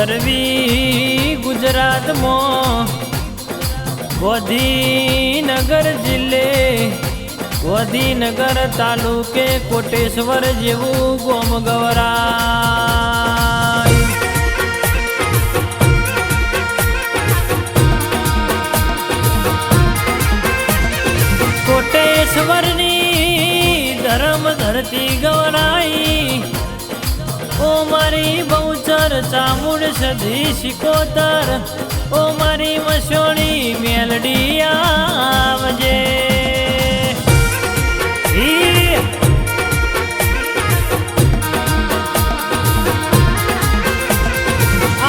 ગરવી ગુજરાતમાં ગાંધીનગર જિલ્લે ગાંધીનગર તાલુકે કોટેશ્વર જેવું ગોમ ગવરાય. કોટેશ્વરની ધર્મ ધરતી ગવરાઈ. ઓ મારી બહુચર ચામુંડ સધી શિકોતર, ઓ મારી મસોણી મેલડી આવજે.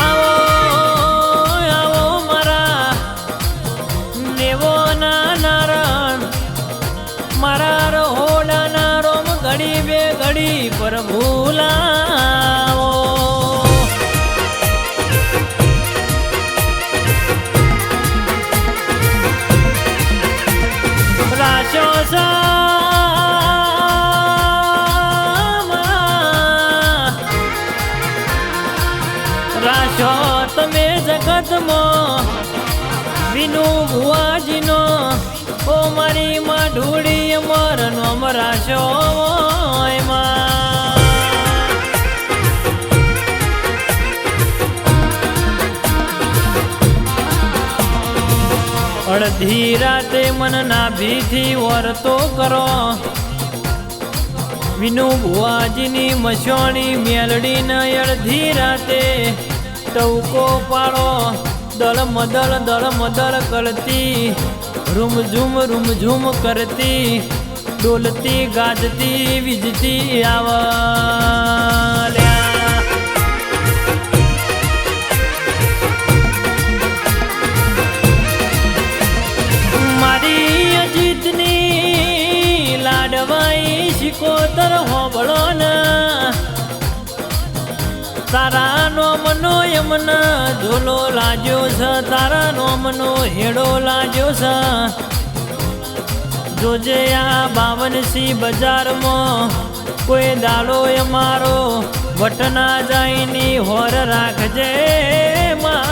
આવો આવો મારા નેવો ના નારણ, મારા રહોડાના રોમ ઘડી બે ઘડી પર ભૂલાવો. રાશો રાશો તમે જગતમાં વિનુ ભુવાજીનો, ઓ મારી માં ઢૂળી અમર નોમ રાશો. અડધી રાતે મન નાભીથી વરતો કરો, વિનુ ભુવાજીની મસોણી મેલડીને અડધી રાતે ટવકો પાડો. દળ મદળ કરતી, રૂમઝૂમ કરતી, ડોલતી ગાજતી વીજતી આવલ્યા. મારી અજીતની લાડવાઈ શિકોતર હોબળો ના, તારા નોમનો યમના ઝોલો લાગ્યો છે, તારા નોમનો હેડો લાગ્યો છે. જોજે આ 52 બજારમાં કોઈ દાડો અમારો વટના જાયની હોર રાખજે માં.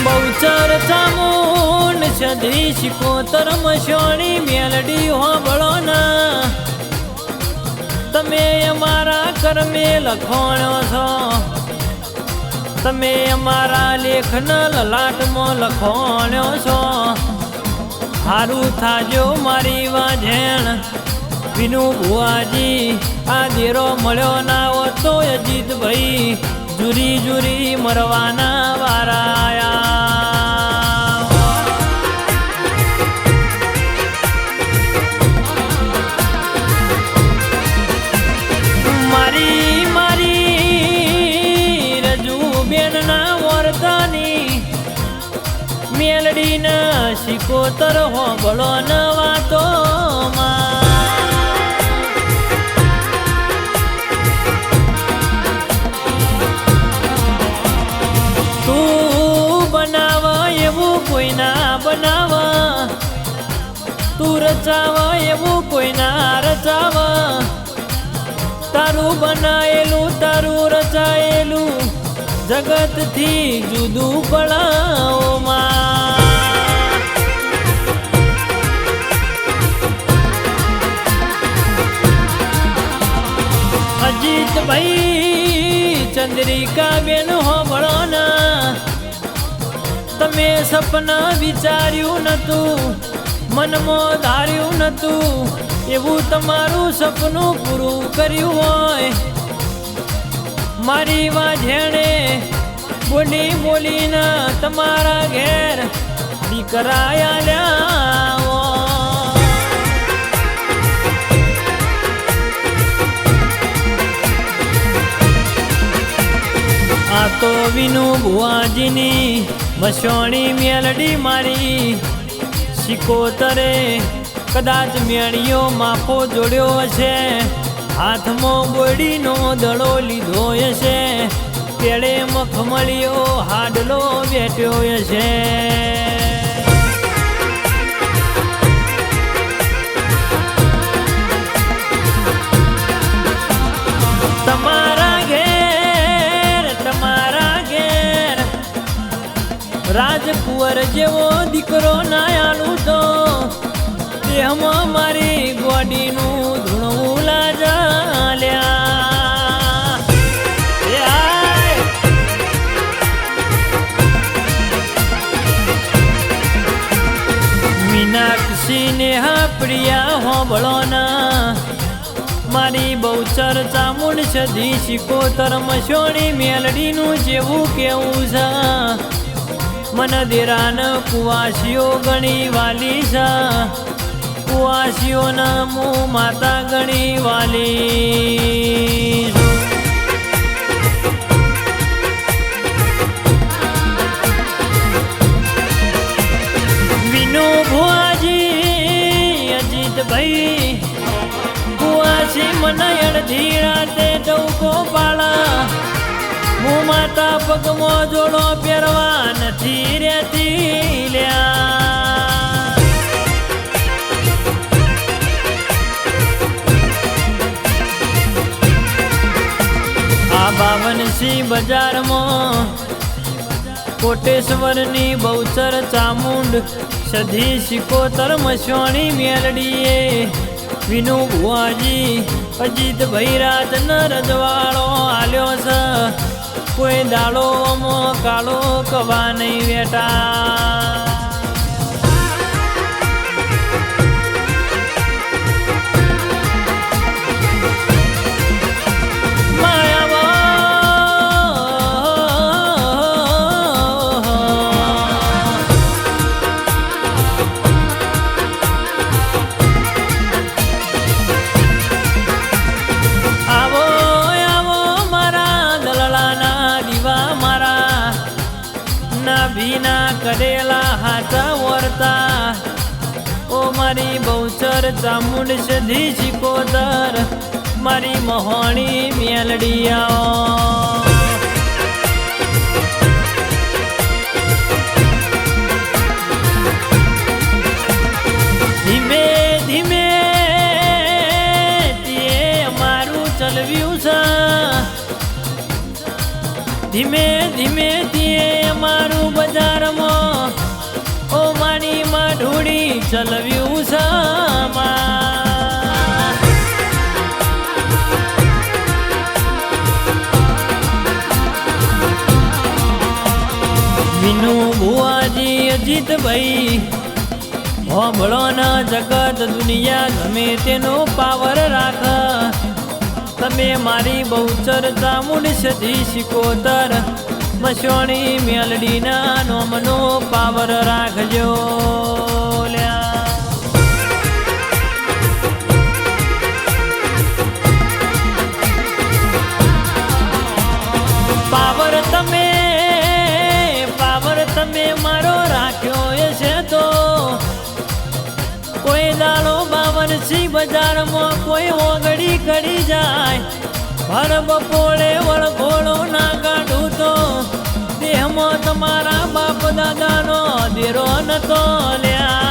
બહુચર ચામુંડ સધી શિકોતર મસોણી મેલડી હોબળો ના. તમે અમારા કર્મે લખોણો છો, તમે અમારા લેખના લલાટમાં લખોણો છો. હારું થાજો મારી વાંઝેણ વિનુ ભુવાજી, આ દેરો મળ્યો ના હોત તો અજીત ભાઈ જુરી મરવાના વારાયા. મારી રજુ બેન ના વર્તાની મેલડી ના શિકોતર હોબળો ન વાતો માં. કોઈ ના બનાવા, તું રચાવા એવું કોઈ ના રચાવા. તારું બનાયેલું તારું રચાયેલું જગતથી જુદું પડાવો માં. અજીત ભાઈ ચંદ્રિકા બેન હોબળો ના. તમે સપના વિચાર્યું નતું, મનમાં ધાર્યું નતું, એવું તમારું સપનું પૂરું કર્યું હોય. મારી વાંઝેણે બોલીને તમારા ઘેર દીકરા આલ્યા. આ તો વિનુ ભુવાજીની મસોણી મેલડી મારી શિકોતરે કદાચ મેળીઓ માફો જોડ્યો હશે, હાથમાં બોડીનો દડો લીધો હશે, પેડે મખમળીઓ હાડલો બેઠ્યો હશે. તમારા ઘેર રાજકુંવર જેવો દીકરો ના આલું તો દેહમાં મારી ગોડીનું ધૂણવું લાજાલ્યા. મીનાક્ષી નેહા પ્રિયા હોબળો ના મારી બહુચર ચામુંડ સધી શિકોતર મશોણી મેલડીનું જેવું કેવું છે. મન દેરાન કુવાસીઓ ગણી વાલી છે, કુવાસીઓના મું માતા ગણી વાલી. વિનુ ભુવાજી અજીતભાઈ કુવાસી મને અડધી રાતે ટૌકો પાળા, હું માતા પગમાં જોડો પહેરવા નથી રહેતી લ્યા. આ બાવનસી બજારમાં કોટેશ્વરની બહુચર ચામુંડ સધી શિકોતર મશવાણી મેલડીએ વિનુ ભુવાજી અજીતભાઈ રાતન રજવાડો આલ્યો છે. કોઈ દાડો કાળો કવા નહીં વેટા. ભીના કરેલા હાથા વરતા ઓ મારી બહુચર ચામુંડ સધી શિકોતર મારી મહોણી મેલડિયાઓ. ધીમે ધીમે તે અમારું ચલવ્યું છે, ધીમે ધીમે તે અમારું બજારમાં ઓ મારી માં ઢોળી ચલવ્યું છે. વિનુ ભુવાજી અજીતભાઈ હોબળો ના જગત દુનિયા ગમે તેનો પાવર રાખ, તમે મારી બહુચર ચામુંડ સધી શિકોતર મશોણી મેલડીના નોમનો પાવર રાખજો લ્યા. પાવર તમે મારો રાખ્યો હશે તો કોઈ દાડો બાવનસી બજારમાં કોઈ ઓગળી કરી જાય, ભર બપોળે વળઘોડો ના કાઢું તો દેહમાં તમારા બાપ દાદાનો દેરો નતો લ્યા.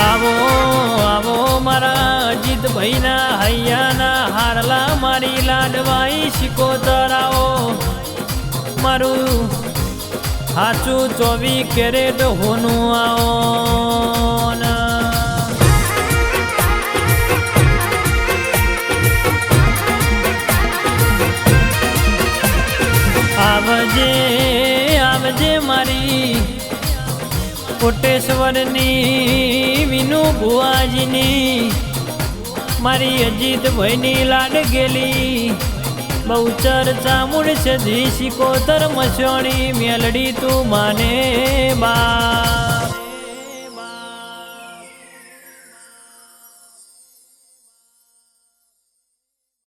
આવો આવો મારા અજીતભાઈના હૈયાના હારલા મારી લાડવાઈ શિકોતર આવો. મારું હાચું 24 કેરેટ હોનું આવો. આવજે આવજે મારી કોટેશ્વરની વિનુ ભુવાજીની મારી અજીતભાઈની લાડ ગેલી બહુચર ચામુંડ સધી શિકોતર મશોણી મેલડી તું માને બા.